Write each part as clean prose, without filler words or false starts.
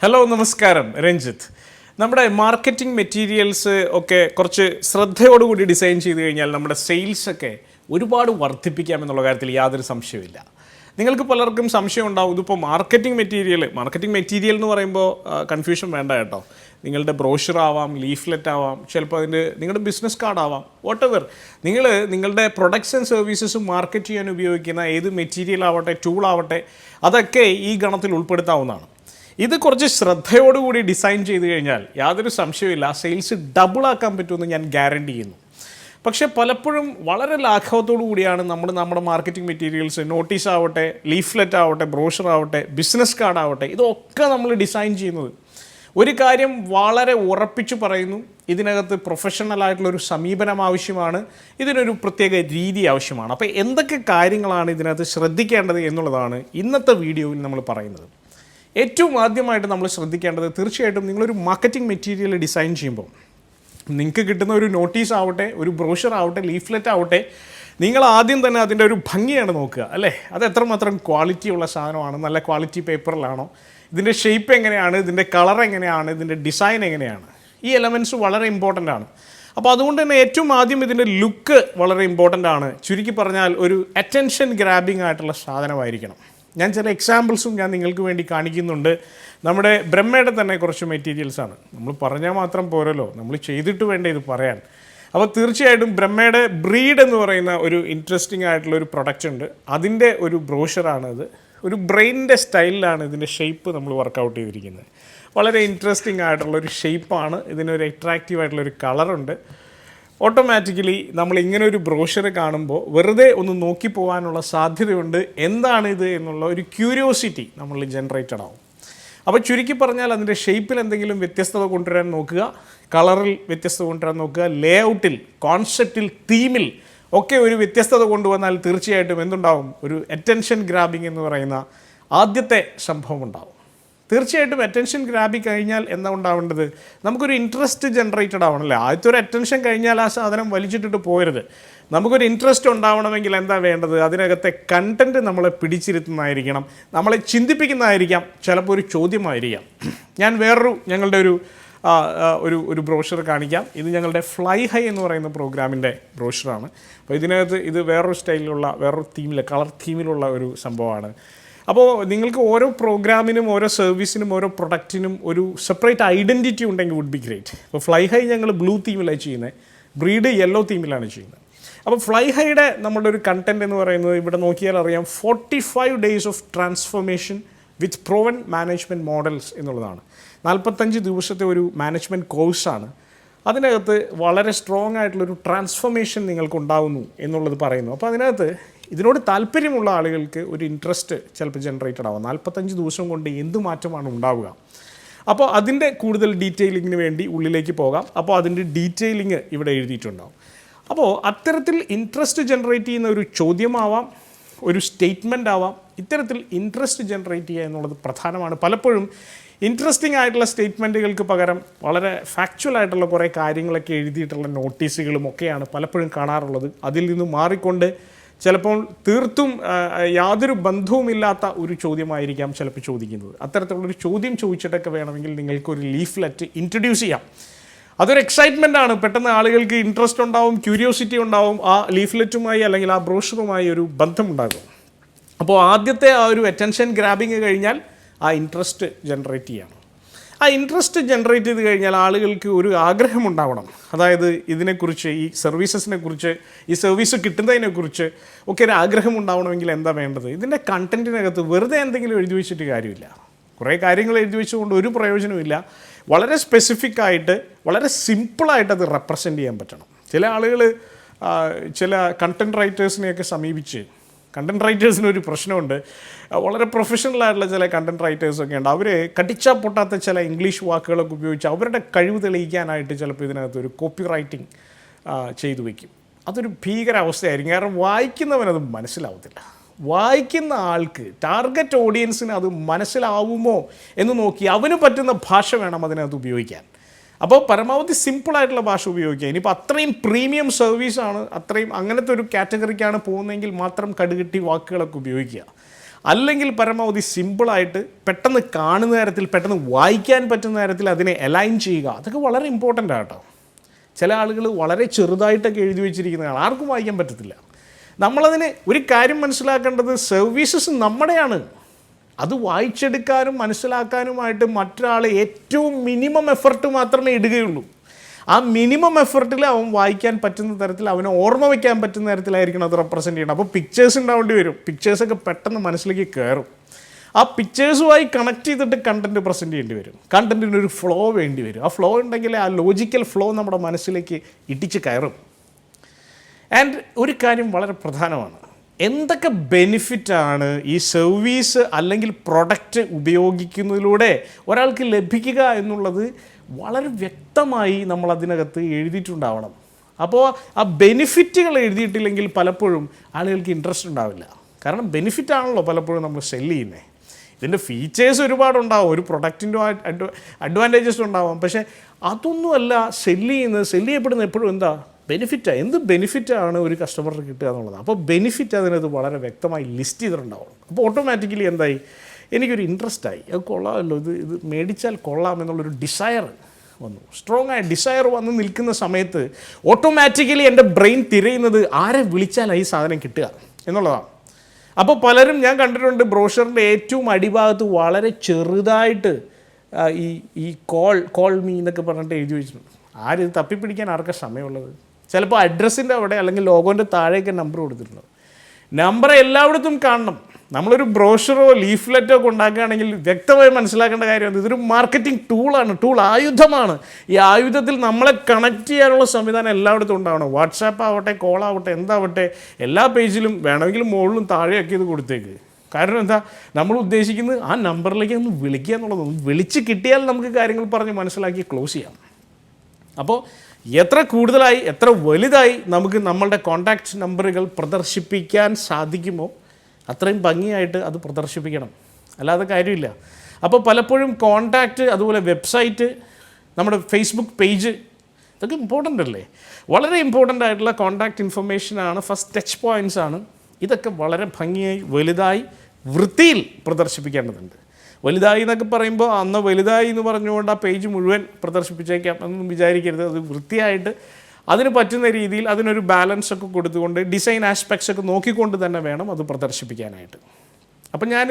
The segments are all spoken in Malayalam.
ഹലോ നമസ്കാരം രഞ്ജിത്ത്. നമ്മുടെ മാർക്കറ്റിംഗ് മെറ്റീരിയൽസ് ഒക്കെ കുറച്ച് ശ്രദ്ധയോടുകൂടി ഡിസൈൻ ചെയ്ത് കഴിഞ്ഞാൽ നമ്മുടെ സെയിൽസൊക്കെ ഒരുപാട് വർദ്ധിപ്പിക്കാമെന്നുള്ള കാര്യത്തിൽ യാതൊരു സംശയമില്ല. നിങ്ങൾക്ക് പലർക്കും സംശയം ഉണ്ടാവും, ഇതിപ്പോൾ മാർക്കറ്റിംഗ് മെറ്റീരിയൽ എന്ന് പറയുമ്പോൾ കൺഫ്യൂഷൻ വേണ്ട കേട്ടോ. നിങ്ങളുടെ ബ്രോഷർ ആവാം, ലീഫ്ലെറ്റ് ആവാം, ചിലപ്പോൾ അതിൻ്റെ നിങ്ങളുടെ ബിസിനസ് കാർഡ് ആവാം, വാട്ടെവർ. നിങ്ങളുടെ പ്രൊഡക്ട്സ് ആൻഡ് സർവീസസ് മാർക്കറ്റ് ചെയ്യാൻ ഉപയോഗിക്കുന്ന ഏത് മെറ്റീരിയൽ ആവട്ടെ, ടൂൾ ആവട്ടെ, അതൊക്കെ ഈ ഗണത്തിൽ ഉൾപ്പെടുത്താവുന്നതാണ്. ഇത് കുറച്ച് ശ്രദ്ധയോടുകൂടി ഡിസൈൻ ചെയ്ത് കഴിഞ്ഞാൽ യാതൊരു സംശയമില്ല സെയിൽസ് ഡബിളാക്കാൻ പറ്റുമെന്ന് ഞാൻ ഗ്യാരണ്ടി ചെയ്യുന്നു. പക്ഷേ പലപ്പോഴും വളരെ ലാഘവത്തോടു കൂടിയാണ് നമ്മുടെ മാർക്കറ്റിംഗ് മെറ്റീരിയൽസ്, നോട്ടീസ് ആവട്ടെ, ലീഫ്ലെറ്റ് ആവട്ടെ, ബ്രോഷർ ആവട്ടെ, ബിസിനസ് കാർഡ് ആവട്ടെ, ഇതൊക്കെ നമ്മൾ ഡിസൈൻ ചെയ്യുന്നത്. ഒരു കാര്യം വളരെ ഉറപ്പിച്ചു പറയുന്നു, ഇതിനകത്ത് പ്രൊഫഷണലായിട്ടുള്ളൊരു സമീപനം ആവശ്യമാണ്, ഇതിനൊരു പ്രത്യേക രീതി ആവശ്യമാണ്. അപ്പോൾ എന്തൊക്കെ കാര്യങ്ങളാണ് ഇതിനകത്ത് ശ്രദ്ധിക്കേണ്ടത് എന്നുള്ളതാണ് ഇന്നത്തെ വീഡിയോയിൽ നമ്മൾ പറയുന്നത്. ഏറ്റവും ആദ്യമായിട്ട് നമ്മൾ ശ്രദ്ധിക്കേണ്ടത്, തീർച്ചയായിട്ടും നിങ്ങളൊരു മാർക്കറ്റിംഗ് മെറ്റീരിയൽ ഡിസൈൻ ചെയ്യുമ്പോൾ നിങ്ങൾക്ക് കിട്ടുന്ന ഒരു നോട്ടീസ് ആവട്ടെ, ഒരു ബ്രോഷർ ആവട്ടെ, ലീഫ്ലെറ്റ് ആവട്ടെ, നിങ്ങൾ ആദ്യം തന്നെ അതിൻ്റെ ഒരു ഭംഗിയാണ് നോക്കുക, അല്ലേ? അത് എത്രമാത്രം ക്വാളിറ്റി ഉള്ള സാധനമാണ്, നല്ല ക്വാളിറ്റി പേപ്പറിലാണോ, ഇതിൻ്റെ ഷേപ്പ് എങ്ങനെയാണ്, ഇതിൻ്റെ കളർ എങ്ങനെയാണ്, ഇതിൻ്റെ ഡിസൈൻ എങ്ങനെയാണ്, ഈ എലമെൻറ്റ്സ് വളരെ ഇമ്പോർട്ടൻ്റ് ആണ്. അപ്പോൾ അതുകൊണ്ട് തന്നെ ഏറ്റവും ആദ്യം ഇതിൻ്റെ ലുക്ക് വളരെ ഇമ്പോർട്ടൻ്റ് ആണ്. ചുരുക്കി പറഞ്ഞാൽ ഒരു അറ്റൻഷൻ ഗ്രാബിംഗ് ആയിട്ടുള്ള സാധനമായിരിക്കണം. ഞാൻ ചില എക്സാമ്പിൾസും ഞാൻ നിങ്ങൾക്ക് വേണ്ടി കാണിക്കുന്നുണ്ട്. നമ്മുടെ ബ്രഹ്മയുടെ തന്നെ കുറച്ച് മെറ്റീരിയൽസാണ്. നമ്മൾ പറഞ്ഞാൽ മാത്രം പോരല്ലോ, നമ്മൾ ചെയ്തിട്ട് വേണ്ട ഇത് പറയാൻ. അപ്പോൾ തീർച്ചയായിട്ടും ബ്രഹ്മയുടെ ബ്രീഡ് എന്ന് പറയുന്ന ഒരു ഇൻട്രസ്റ്റിംഗ് ആയിട്ടുള്ളൊരു പ്രൊഡക്റ്റ് ഉണ്ട്. അതിൻ്റെ ഒരു ബ്രോഷറാണിത്. ഒരു ബ്രെയിനിൻ്റെ സ്റ്റൈലിലാണ് ഇതിൻ്റെ ഷേപ്പ് നമ്മൾ വർക്കൗട്ട് ചെയ്തിരിക്കുന്നത്. വളരെ ഇൻട്രസ്റ്റിംഗ് ആയിട്ടുള്ളൊരു ഷേപ്പാണ്, ഇതിനൊരു അട്രാക്റ്റീവ് ആയിട്ടുള്ളൊരു കളറുണ്ട്. ഓട്ടോമാറ്റിക്കലി നമ്മൾ ഇങ്ങനെ ഒരു ബ്രോഷർ കാണുമ്പോൾ വെറുതെ ഒന്ന് നോക്കി പോകാനുള്ള സാധ്യതയുണ്ട്. എന്താണിത് എന്നുള്ള ഒരു ക്യൂരിയോസിറ്റി നമ്മൾ ജനറേറ്റഡ് ആവും. അപ്പോൾ ചുരുക്കി പറഞ്ഞാൽ അതിൻ്റെ ഷേപ്പിൽ എന്തെങ്കിലും വ്യത്യസ്തത കൊണ്ടുവരാൻ നോക്കുക, കളറിൽ വ്യത്യസ്തത കൊണ്ടുവരാൻ നോക്കുക, ലേ ഔട്ടിൽ, കോൺസെപ്റ്റിൽ, തീമിൽ ഒക്കെ ഒരു വ്യത്യസ്തത കൊണ്ടുവന്നാൽ തീർച്ചയായിട്ടും എന്തുണ്ടാവും, ഒരു അറ്റൻഷൻ ഗ്രാബിംഗ് എന്ന് പറയുന്ന ആദ്യത്തെ സംഭവം ഉണ്ടാവും. തീർച്ചയായിട്ടും അറ്റൻഷൻ ഗ്രാബി കഴിഞ്ഞാൽ എന്താ ഉണ്ടാവേണ്ടത്, നമുക്കൊരു ഇൻട്രസ്റ്റ് ജനറേറ്റഡ് ആവണമല്ലേ. ആദ്യത്തെ ഒരു അറ്റൻഷൻ കഴിഞ്ഞാൽ ആ സാധനം വലിച്ചിട്ടിട്ട് പോരുത്. നമുക്കൊരു ഇൻട്രസ്റ്റ് ഉണ്ടാവണമെങ്കിൽ എന്താ വേണ്ടത്, അതിനകത്തെ കണ്ടൻറ്റ് നമ്മളെ പിടിച്ചിരുത്തുന്നതായിരിക്കണം, നമ്മളെ ചിന്തിപ്പിക്കുന്നതായിരിക്കാം, ചിലപ്പോൾ ഒരു ചോദ്യമായിരിക്കാം. ഞാൻ ഞങ്ങളുടെ ഒരു ബ്രോഷർ കാണിക്കാം. ഇത് ഞങ്ങളുടെ ഫ്ലൈ ഹൈ എന്ന് പറയുന്ന പ്രോഗ്രാമിൻ്റെ ബ്രോഷറാണ്. അപ്പോൾ ഇതിനകത്ത് ഇത് വേറൊരു സ്റ്റൈലിലുള്ള, വേറൊരു തീമിൽ, കളർ തീമിലുള്ള ഒരു സംഭവമാണ്. അപ്പോൾ നിങ്ങൾക്ക് ഓരോ പ്രോഗ്രാമിനും, ഓരോ സർവീസിനും, ഓരോ പ്രൊഡക്റ്റിനും ഒരു സെപ്പറേറ്റ് ഐഡൻറ്റിറ്റി ഉണ്ടെങ്കിൽ വുഡ് ബി ഗ്രേറ്റ്. അപ്പോൾ ഫ്ലൈ ഹൈ ഞങ്ങൾ ബ്ലൂ തീമിലാണ് ചെയ്യുന്നത്, ബ്രീഡ് യെല്ലോ തീമിലാണ് ചെയ്യുന്നത്. അപ്പോൾ ഫ്ലൈ ഹൈയുടെ നമ്മുടെ ഒരു കണ്ടൻറ്റ് എന്ന് പറയുന്നത് ഇവിടെ നോക്കിയാൽ അറിയാം, 45 days of transformation with proven management models എന്നുള്ളതാണ്. 45 ദിവസത്തെ ഒരു മാനേജ്മെൻറ്റ് കോഴ്സാണ്. അതിനകത്ത് വളരെ സ്ട്രോങ് ആയിട്ടുള്ളൊരു ട്രാൻസ്ഫോർമേഷൻ നിങ്ങൾക്ക് ഉണ്ടാകുന്നു എന്നുള്ളത് പറയുന്നു. അപ്പോൾ അതിനകത്ത് ഇതിനോട് താല്പര്യമുള്ള ആളുകൾക്ക് ഒരു ഇൻട്രസ്റ്റ് ചിലപ്പോൾ ജനറേറ്റഡ് ആവും. 45 ദിവസം കൊണ്ട് എന്ത് മാറ്റമാണ് ഉണ്ടാവുക. അപ്പോൾ അതിൻ്റെ കൂടുതൽ ഡീറ്റെയിലിങ്ങിന് വേണ്ടി ഉള്ളിലേക്ക് പോകാം. അപ്പോൾ അതിൻ്റെ ഡീറ്റെയിലിങ് ഇവിടെ എഴുതിയിട്ടുണ്ടാവും. അപ്പോൾ അത്തരത്തിൽ ഇൻട്രസ്റ്റ് ജനറേറ്റ് ചെയ്യുന്ന ഒരു ചോദ്യമാവാം, ഒരു സ്റ്റേറ്റ്മെൻ്റ് ആവാം. ഇത്തരത്തിൽ ഇൻട്രസ്റ്റ് ജനറേറ്റ് ചെയ്യുക എന്നുള്ളത് പ്രധാനമാണ്. പലപ്പോഴും ഇൻട്രസ്റ്റിംഗ് ആയിട്ടുള്ള സ്റ്റേറ്റ്മെൻറ്റുകൾക്ക് പകരം വളരെ ഫാക്ച്വൽ ആയിട്ടുള്ള കുറേ കാര്യങ്ങളൊക്കെ എഴുതിയിട്ടുള്ള നോട്ടീസുകളും ഒക്കെയാണ് പലപ്പോഴും കാണാറുള്ളത്. അതിൽ നിന്ന് മാറിക്കൊണ്ട് ചിലപ്പോൾ തീർത്തും യാതൊരു ബന്ധവുമില്ലാത്ത ഒരു ചോദ്യമായിരിക്കാം ചിലപ്പോൾ ചോദിക്കുന്നത്. അത്തരത്തിലുള്ളൊരു ചോദ്യം ചോദിച്ചിട്ടൊക്കെ വേണമെങ്കിൽ നിങ്ങൾക്കൊരു ലീഫ്ലെറ്റ് ഇൻട്രൊഡ്യൂസ് ചെയ്യാം. അതൊരു എക്സൈറ്റ്മെൻ്റ് ആണ്. പെട്ടെന്ന് ആളുകൾക്ക് ഇൻട്രസ്റ്റ് ഉണ്ടാവും, ക്യൂരിയോസിറ്റി ഉണ്ടാവും, ആ ലീഫ്ലെറ്റുമായി അല്ലെങ്കിൽ ആ ബ്രോഷറുമായി ഒരു ബന്ധമുണ്ടാകും. അപ്പോൾ ആദ്യത്തെ ആ ഒരു അറ്റൻഷൻ ഗ്രാബിങ് കഴിഞ്ഞാൽ ആ ഇൻട്രസ്റ്റ് ജനറേറ്റ് ചെയ്യണം. ആ ഇൻട്രസ്റ്റ് ജനറേറ്റ് ചെയ്ത് കഴിഞ്ഞാൽ ആളുകൾക്ക് ഒരു ആഗ്രഹമുണ്ടാവണം. അതായത് ഇതിനെക്കുറിച്ച്, ഈ സർവീസസിനെ കുറിച്ച്, ഈ സർവീസ് കിട്ടുന്നതിനെക്കുറിച്ച് ഒക്കെ ഒരു ആഗ്രഹം ഉണ്ടാവണമെങ്കിൽ എന്താ വേണ്ടത്, ഇതിൻ്റെ കണ്ടൻറ്റിനകത്ത് വെറുതെ എന്തെങ്കിലും എഴുതി വെച്ചിട്ട് കാര്യമില്ല. കുറേ കാര്യങ്ങൾ എഴുതി വെച്ചുകൊണ്ട് ഒരു പ്രയോജനമില്ല. വളരെ സ്പെസിഫിക് ആയിട്ട്, വളരെ സിമ്പിളായിട്ട് അത് റെപ്രസെൻ്റ് ചെയ്യാൻ പറ്റണം. ചില ആളുകൾ ചില കണ്ടൻറ് റൈറ്റേഴ്സിനെയൊക്കെ സമീപിച്ച്, കണ്ടൻറ് റൈറ്റേഴ്സിനൊരു പ്രശ്നമുണ്ട്. വളരെ പ്രൊഫഷണലായിട്ടുള്ള ചില കണ്ടൻറ് റൈറ്റേഴ്സൊക്കെ ഉണ്ട്. അവർ കടിച്ചാൽ പൊട്ടാത്ത ചില ഇംഗ്ലീഷ് വാക്കുകളൊക്കെ ഉപയോഗിച്ച് അവരുടെ കഴിവ് തെളിയിക്കാനായിട്ട് ചിലപ്പോൾ ഇതിനകത്ത് ഒരു കോപ്പി റൈറ്റിംഗ് ചെയ്തു വയ്ക്കും. അതൊരു ഭീകര അവസ്ഥയായിരിക്കും. കാരണം വായിക്കുന്നവനത് മനസ്സിലാവത്തില്ല. വായിക്കുന്ന ആൾക്ക്, ടാർഗറ്റ് ഓഡിയൻസിന് അത് മനസ്സിലാവുമോ എന്ന് നോക്കി അവന് പറ്റുന്ന ഭാഷ വേണം അതിനകത്ത് ഉപയോഗിക്കാൻ. അപ്പോൾ പരമാവധി സിമ്പിളായിട്ടുള്ള ഭാഷ ഉപയോഗിക്കുക. ഇനിയിപ്പോൾ അത്രയും പ്രീമിയം സർവീസാണ്, അത്രയും അങ്ങനത്തെ ഒരു കാറ്റഗറിക്കാണ് പോകുന്നതെങ്കിൽ മാത്രം കടുകെട്ടി വാക്കുകളൊക്കെ ഉപയോഗിക്കുക. അല്ലെങ്കിൽ പരമാവധി സിമ്പിളായിട്ട് പെട്ടെന്ന് കാണുന്ന തരത്തിൽ, പെട്ടെന്ന് വായിക്കാൻ പറ്റുന്ന തരത്തിൽ അതിനെ അലൈൻ ചെയ്യുക. അതൊക്കെ വളരെ ഇമ്പോർട്ടൻ്റ് ആട്ടോ. ചില ആളുകൾ വളരെ ചെറുതായിട്ടൊക്കെ എഴുതി വെച്ചിരിക്കുന്നതാണ്, ആർക്കും വായിക്കാൻ പറ്റത്തില്ല. നമ്മളതിന് ഒരു കാര്യം മനസ്സിലാക്കേണ്ടത്, സർവീസസ് നമ്മുടെയാണ്. അത് വായിച്ചെടുക്കാനും മനസ്സിലാക്കാനുമായിട്ട് മറ്റൊരാൾ ഏറ്റവും മിനിമം എഫർട്ട് മാത്രമേ ഇടുകയുള്ളൂ. ആ മിനിമം എഫർട്ടിൽ അവൻ വായിക്കാൻ പറ്റുന്ന തരത്തിൽ, അവനെ ഓർമ്മ വയ്ക്കാൻ പറ്റുന്ന തരത്തിലായിരിക്കണം അത് റെപ്രസെൻറ്റ് ചെയ്യണം. അപ്പോൾ പിക്ചേഴ്സ് ഉണ്ടാവേണ്ടി വരും. പിക്ചേഴ്സൊക്കെ പെട്ടെന്ന് മനസ്സിലേക്ക് കയറും. ആ പിക്ചേഴ്സുമായി കണക്ട് ചെയ്തിട്ട് കണ്ടൻറ്റ് പ്രസൻറ്റ് ചെയ്യേണ്ടി വരും. കണ്ടൻറ്റിനൊരു ഫ്ലോ വേണ്ടി വരും. ആ ഫ്ലോ ഉണ്ടെങ്കിൽ ആ ലോജിക്കൽ ഫ്ലോ നമ്മുടെ മനസ്സിലേക്ക് ഇടിച്ച് കയറും. ആൻഡ് ഒരു കാര്യം വളരെ പ്രധാനമാണ്, എന്തൊക്കെ ബെനിഫിറ്റാണ് ഈ സർവീസ് അല്ലെങ്കിൽ പ്രൊഡക്റ്റ് ഉപയോഗിക്കുന്നതിലൂടെ ഒരാൾക്ക് ലഭിക്കുക എന്നുള്ളത് വളരെ വ്യക്തമായി നമ്മൾ അതിനകത്ത് എഴുതിയിട്ടുണ്ടാവണം. അപ്പോൾ ആ ബെനിഫിറ്റുകൾ എഴുതിയിട്ടില്ലെങ്കിൽ പലപ്പോഴും ആളുകൾക്ക് ഇൻട്രസ്റ്റ് ഉണ്ടാവില്ല. കാരണം ബെനിഫിറ്റാണല്ലോ പലപ്പോഴും നമ്മൾ സെല്ല് ചെയ്യുന്നത്. ഇതിൻ്റെ ഫീച്ചേഴ്സ് ഒരുപാടുണ്ടാവും, ഒരു പ്രൊഡക്റ്റിൻ്റെ അഡ്വാൻറ്റേജസ് ഉണ്ടാവാം, പക്ഷേ അതൊന്നുമല്ല സെല്ല് ചെയ്യുന്നത്. സെല്ല് ചെയ്യപ്പെടുന്നത് എപ്പോഴും എന്താ, ബെനിഫിറ്റാണ്. എന്ത് ബെനിഫിറ്റാണ് ഒരു കസ്റ്റമർക്ക് കിട്ടുക എന്നുള്ളത്. അപ്പോൾ ബെനിഫിറ്റ് അതിനകത്ത് വളരെ വ്യക്തമായി ലിസ്റ്റ് ചെയ്തിട്ടുണ്ടാവണം. അപ്പോൾ ഓട്ടോമാറ്റിക്കലി എന്തായി, എനിക്കൊരു ഇൻട്രസ്റ്റായി, അത് കൊള്ളാമല്ലോ, ഇത് മേടിച്ചാൽ കൊള്ളാം എന്നുള്ളൊരു ഡിസയർ വന്നു. സ്ട്രോങ് ആയ ഡിസയർ വന്ന് നിൽക്കുന്ന സമയത്ത് ഓട്ടോമാറ്റിക്കലി എൻ്റെ ബ്രെയിൻ തിരയുന്നത് ആരെ വിളിച്ചാലായി ഈ സാധനം കിട്ടുക എന്നുള്ളതാണ്. അപ്പോൾ പലരും ഞാൻ കണ്ടിട്ടുണ്ട്, ബ്രോഷറിൻ്റെ ഏറ്റവും അടിഭാഗത്ത് വളരെ ചെറുതായിട്ട് ഈ കോൾ മീ എന്നൊക്കെ പറഞ്ഞിട്ട് എഴുതി വെച്ചിട്ടുണ്ട്. ആരിത് തപ്പിപ്പിടിക്കാൻ ആർക്കാ സമയമുള്ളത്? ചിലപ്പോൾ അഡ്രസ്സിൻ്റെ അവിടെ അല്ലെങ്കിൽ ലോഗോൻ്റെ താഴേക്ക് നമ്പർ കൊടുത്തിട്ടുണ്ട്. നമ്പർ എല്ലായിടത്തും കാണണം. നമ്മളൊരു ബ്രോഷറോ ലീഫ്ലെറ്റോ ഒക്കെ ഉണ്ടാക്കുകയാണെങ്കിൽ വ്യക്തമായി മനസ്സിലാക്കേണ്ട കാര്യമാണ്, ഇതൊരു മാർക്കറ്റിംഗ് ടൂളാണ്, ആയുധമാണ്. ഈ ആയുധത്തിൽ നമ്മളെ കണക്ട് ചെയ്യാനുള്ള സംവിധാനം എല്ലായിടത്തും ഉണ്ടാവണം. വാട്സാപ്പ് ആവട്ടെ, കോളാവട്ടെ, എന്താവട്ടെ, എല്ലാ പേജിലും വേണമെങ്കിലും മുകളിലും താഴെയൊക്കെ ഇത് കൊടുത്തേക്ക്. കാരണം എന്താ, നമ്മൾ ഉദ്ദേശിക്കുന്നത് ആ നമ്പറിലേക്ക് ഒന്ന് വിളിക്കുക എന്നുള്ളത്. വിളിച്ച് കിട്ടിയാൽ നമുക്ക് കാര്യങ്ങൾ പറഞ്ഞ് മനസ്സിലാക്കി ക്ലോസ് ചെയ്യാം. അപ്പോൾ എത്ര കൂടുതലായി, എത്ര വലുതായി നമുക്ക് നമ്മളുടെ കോൺടാക്റ്റ് നമ്പറുകൾ പ്രദർശിപ്പിക്കാൻ സാധിക്കുമോ അത്രയും ഭംഗിയായിട്ട് അത് പ്രദർശിപ്പിക്കണം, അല്ലാതെ കാര്യമില്ല. അപ്പോൾ പലപ്പോഴും കോൺടാക്റ്റ്, അതുപോലെ വെബ്സൈറ്റ്, നമ്മുടെ ഫേസ്ബുക്ക് പേജ്, ഇതൊക്കെ ഇമ്പോർട്ടൻ്റ് അല്ലേ? വളരെ ഇമ്പോർട്ടൻ്റ് ആയിട്ടുള്ള കോൺടാക്റ്റ് ഇൻഫർമേഷനാണ്, ഫസ്റ്റ് ടച്ച് പോയിൻറ്റ്സ് ആണ്. ഇതൊക്കെ വളരെ ഭംഗിയായി വലുതായി വൃത്തിയിൽ പ്രദർശിപ്പിക്കേണ്ടതുണ്ട്. വലുതായി എന്നൊക്കെ പറയുമ്പോൾ അന്ന് വലുതായി എന്ന് പറഞ്ഞുകൊണ്ട് ആ പേജ് മുഴുവൻ പ്രദർശിപ്പിച്ചേക്കാം എന്നൊന്നും വിചാരിക്കരുത്. അത് വൃത്തിയായിട്ട് അതിന് പറ്റുന്ന രീതിയിൽ അതിനൊരു ബാലൻസ് ഒക്കെ കൊടുത്തുകൊണ്ട് ഡിസൈൻ ആസ്പെക്ട്സ് ഒക്കെ നോക്കിക്കൊണ്ട് തന്നെ വേണം അത് പ്രദർശിപ്പിക്കാനായിട്ട്. അപ്പം ഞാൻ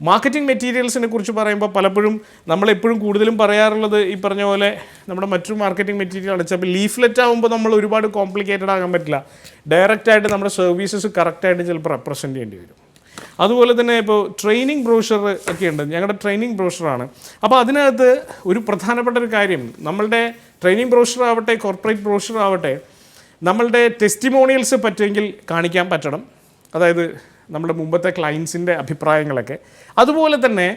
മാർക്കറ്റിംഗ് മെറ്റീരിയൽസിനെ കുറിച്ച് പറയുമ്പോൾ പലപ്പോഴും നമ്മളെപ്പോഴും കൂടുതലും പറയാറുള്ളത് ഈ പറഞ്ഞ പോലെ നമ്മുടെ മറ്റൊരു മാർക്കറ്റിംഗ് മെറ്റീരിയൽ അടച്ചപ്പോൾ ലീഫ്ലെറ്റ് ആകുമ്പോൾ നമ്മൾ ഒരുപാട് കോംപ്ലിക്കേറ്റഡ് ആകാൻ പറ്റില്ല. ഡയറക്റ്റായിട്ട് നമ്മുടെ സർവീസസ് കറക്റ്റായിട്ട് ചിലപ്പോൾ റെപ്രസെൻറ്റ് ചെയ്യേണ്ടി വരും. അതുപോലെ തന്നെ ഇപ്പോൾ ട്രെയിനിങ് ബ്രോഷർ ഒക്കെ ഉണ്ട്, ഞങ്ങളുടെ ട്രെയിനിങ് ബ്രോഷറാണ്. അപ്പോൾ അതിനകത്ത് ഒരു പ്രധാനപ്പെട്ട ഒരു കാര്യം, നമ്മളുടെ ട്രെയിനിങ് ബ്രോഷർ ആവട്ടെ, കോർപ്പറേറ്റ് ബ്രോഷർ ആവട്ടെ, നമ്മളുടെ ടെസ്റ്റിമോണിയൽസ് പറ്റുമെങ്കിൽ കാണിക്കാൻ പറ്റണം. അതായത് നമ്മുടെ മുമ്പത്തെ ക്ലയൻസിൻ്റെ അഭിപ്രായങ്ങളൊക്കെ. അതുപോലെ തന്നെ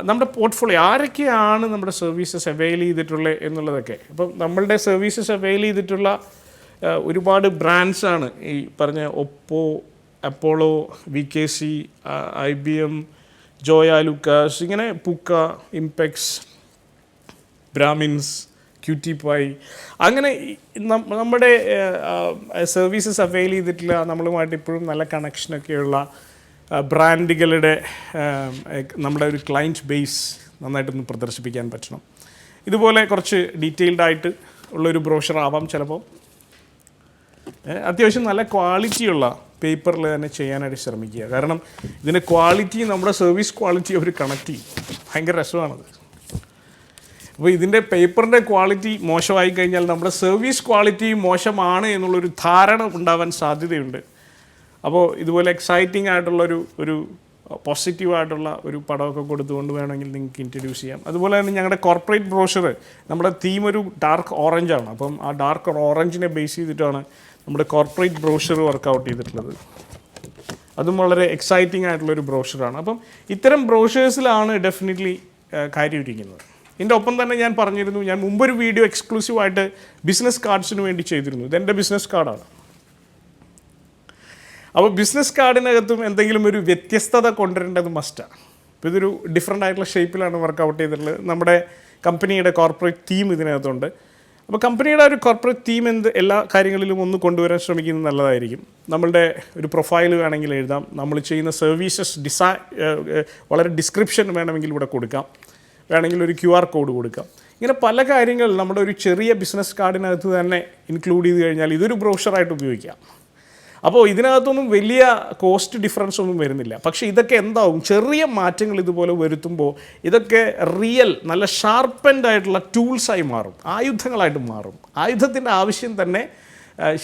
നമ്മുടെ പോർട്ട്ഫോളിയോ, ആരൊക്കെയാണ് നമ്മുടെ സർവീസസ് അവൈൽ ചെയ്തിട്ടുള്ളത് എന്നുള്ളതൊക്കെ. അപ്പം നമ്മളുടെ സർവീസസ് അവൈൽ ചെയ്തിട്ടുള്ള ഒരുപാട് ബ്രാൻഡ്സാണ് ഈ പറഞ്ഞ Oppo, Apollo, VKC, IBM, Joyalukkas, ഇങ്ങനെ പുക്ക, ഇംപെക്സ്, ബ്രാഹ്മിൻസ്, QT-Py, അങ്ങനെ നമ്മുടെ സർവീസസ് അവൈൽ ചെയ്തിട്ടുള്ള നമ്മളുമായിട്ട് ഇപ്പോഴും നല്ല കണക്ഷനൊക്കെയുള്ള ബ്രാൻഡുകളുടെ നമ്മുടെ ഒരു ക്ലയൻറ്റ് ബേസ് നന്നായിട്ടൊന്ന് പ്രദർശിപ്പിക്കാൻ പറ്റണം. ഇതുപോലെ കുറച്ച് ഡീറ്റെയിൽഡായിട്ട് ഉള്ളൊരു ബ്രോഷർ ആവാം ചിലപ്പോൾ. അത്യാവശ്യം നല്ല ക്വാളിറ്റിയുള്ള പേപ്പറിൽ തന്നെ ചെയ്യാനായിട്ട് ശ്രമിക്കുക. കാരണം ഇതിൻ്റെ ക്വാളിറ്റി നമ്മുടെ സർവീസ് ക്വാളിറ്റി അവർ കണക്ട് ചെയ്യും. ഭയങ്കര രസമാണത്. അപ്പോൾ ഇതിൻ്റെ പേപ്പറിൻ്റെ ക്വാളിറ്റി മോശമായി കഴിഞ്ഞാൽ നമ്മുടെ സർവീസ് ക്വാളിറ്റി മോശമാണ് എന്നുള്ളൊരു ധാരണ ഉണ്ടാവാൻ സാധ്യതയുണ്ട്. അപ്പോൾ ഇതുപോലെ എക്സൈറ്റിംഗ് ആയിട്ടുള്ളൊരു പോസിറ്റീവായിട്ടുള്ള ഒരു പടമൊക്കെ കൊടുത്തുകൊണ്ട് വേണമെങ്കിൽ നിങ്ങൾക്ക് ഇൻട്രൊഡ്യൂസ് ചെയ്യാം. അതുപോലെ തന്നെ ഞങ്ങളുടെ കോർപ്പറേറ്റ് ബ്രോഷർ, നമ്മുടെ തീം ഒരു ഡാർക്ക് ഓറഞ്ചാണ്. അപ്പം ആ ഡാർക്ക് ഓറഞ്ചിനെ ബേസ് ചെയ്തിട്ടാണ് നമ്മുടെ കോർപ്പറേറ്റ് ബ്രോഷർ വർക്കൗട്ട് ചെയ്തിട്ടുള്ളത്. അതും വളരെ എക്സൈറ്റിംഗ് ആയിട്ടുള്ളൊരു ബ്രോഷറാണ്. അപ്പം ഇത്തരം ബ്രോഷേഴ്സിലാണ് ഡെഫിനറ്റ്ലി കാര്യം ഇരിക്കുന്നത്. ഇതിൻ്റെ ഒപ്പം തന്നെ ഞാൻ പറഞ്ഞിരുന്നു, ഞാൻ മുമ്പൊരു വീഡിയോ എക്സ്ക്ലൂസീവായിട്ട് ബിസിനസ് കാർഡ്സിന് വേണ്ടി ചെയ്തിരുന്നു. ഇതെൻ്റെ ബിസിനസ് കാർഡാണ്. അപ്പോൾ ബിസിനസ് കാർഡിനകത്തും എന്തെങ്കിലും ഒരു വ്യത്യസ്തത കൊണ്ടുവരേണ്ടത് മസ്റ്റാണ്. അപ്പോൾ ഇതൊരു ഡിഫറെൻ്റ് ആയിട്ടുള്ള ഷേപ്പിലാണ് വർക്കൗട്ട് ചെയ്തിട്ടുള്ളത്. നമ്മുടെ കമ്പനിയുടെ കോർപ്പറേറ്റ് തീം ഇതിനകത്തുണ്ട്. അപ്പോൾ കമ്പനിയുടെ ഒരു കോർപ്പറേറ്റ് തീം എല്ലാ കാര്യങ്ങളിലും ഒന്ന് കൊണ്ടുവരാൻ ശ്രമിക്കുന്നത് നല്ലതായിരിക്കും. നമ്മളുടെ ഒരു പ്രൊഫൈൽ വേണമെങ്കിൽ എഴുതാം, നമ്മൾ ചെയ്യുന്ന സർവീസസ് വളരെ ഡിസ്ക്രിപ്ഷൻ വേണമെങ്കിൽ ഇവിടെ കൊടുക്കാം, വേണമെങ്കിൽ ഒരു QR കോഡ് കൊടുക്കാം. ഇങ്ങനെ പല കാര്യങ്ങൾ നമ്മുടെ ഒരു ചെറിയ ബിസിനസ് കാർഡിനകത്ത് തന്നെ ഇൻക്ലൂഡ് ചെയ്ത് കഴിഞ്ഞാൽ ഇതൊരു ബ്രോഷറായിട്ട് ഉപയോഗിക്കാം. അപ്പോൾ ഇതിനകത്തൊന്നും വലിയ കോസ്റ്റ് ഡിഫറൻസ് ഒന്നും വരുന്നില്ല. പക്ഷേ ഇതൊക്കെ എന്താവും, ചെറിയ മാറ്റങ്ങൾ ഇതുപോലെ വരുത്തുമ്പോൾ ഇതൊക്കെ റിയൽ നല്ല ഷാർപ്പൻഡ് ആയിട്ടുള്ള ടൂൾസായി മാറും, ആയുധങ്ങളായിട്ട് മാറും. ആയുധത്തിൻ്റെ ആവശ്യം തന്നെ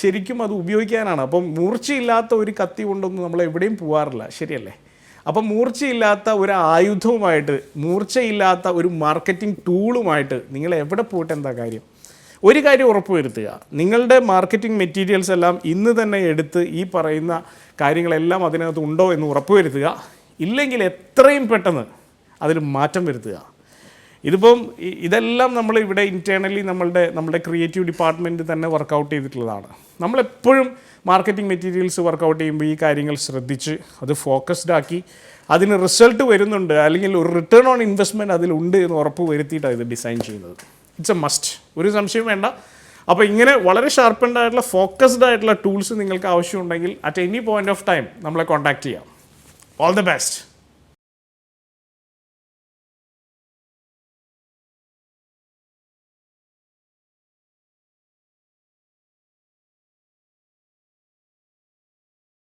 ശരിക്കും അത് ഉപയോഗിക്കാനാണ്. അപ്പം മൂർച്ചയില്ലാത്ത ഒരു കത്തി കൊണ്ടൊന്നും നമ്മൾ എവിടെയും പോകാറില്ല, ശരിയല്ലേ? അപ്പം മൂർച്ചയില്ലാത്ത ഒരു ആയുധവുമായിട്ട്, മൂർച്ചയില്ലാത്ത ഒരു മാർക്കറ്റിംഗ് ടൂളുമായിട്ട് നിങ്ങൾ എവിടെ പോയിട്ട് എന്താ കാര്യം? ഒരു കാര്യം ഉറപ്പുവരുത്തുക, നിങ്ങളുടെ മാർക്കറ്റിംഗ് മെറ്റീരിയൽസ് എല്ലാം ഇന്ന് തന്നെ എടുത്ത് ഈ പറയുന്ന കാര്യങ്ങളെല്ലാം അതിനകത്ത് ഉണ്ടോ എന്ന് ഉറപ്പുവരുത്തുക. ഇല്ലെങ്കിൽ എത്രയും പെട്ടെന്ന് അതിൽ മാറ്റം വരുത്തുക. ഇതിപ്പം ഇതെല്ലാം നമ്മൾ ഇവിടെ ഇൻറ്റേർണലി നമ്മളുടെ ക്രിയേറ്റീവ് ഡിപ്പാർട്ട്മെൻറ്റ് തന്നെ വർക്കൗട്ട് ചെയ്തിട്ടുള്ളതാണ്. നമ്മളെപ്പോഴും മാർക്കറ്റിംഗ് മെറ്റീരിയൽസ് വർക്കൗട്ട് ചെയ്യുമ്പോൾ ഈ കാര്യങ്ങൾ ശ്രദ്ധിച്ച് അത് ഫോക്കസ്ഡ് ആക്കി അതിന് റിസൾട്ട് വരുന്നുണ്ട്, അല്ലെങ്കിൽ ഒരു റിട്ടേൺ ഓൺ ഇൻവെസ്റ്റ്മെൻറ്റ് അതിലുണ്ട് എന്ന് ഉറപ്പ് വരുത്തിയിട്ടാണ് ഇത് ഡിസൈൻ ചെയ്യുന്നത്. ഇറ്റ്സ് എ മസ്റ്റ്, ഒരു സംശയം വേണ്ട. അപ്പോൾ ഇങ്ങനെ വളരെ ഷാർപ്പൻഡ് ആയിട്ടുള്ള ഫോക്കസ്ഡ് ആയിട്ടുള്ള ടൂൾസ് നിങ്ങൾക്ക് ആവശ്യമുണ്ടെങ്കിൽ at any point of time നമ്മളെ കോൺടാക്റ്റ് ചെയ്യാം. All the best.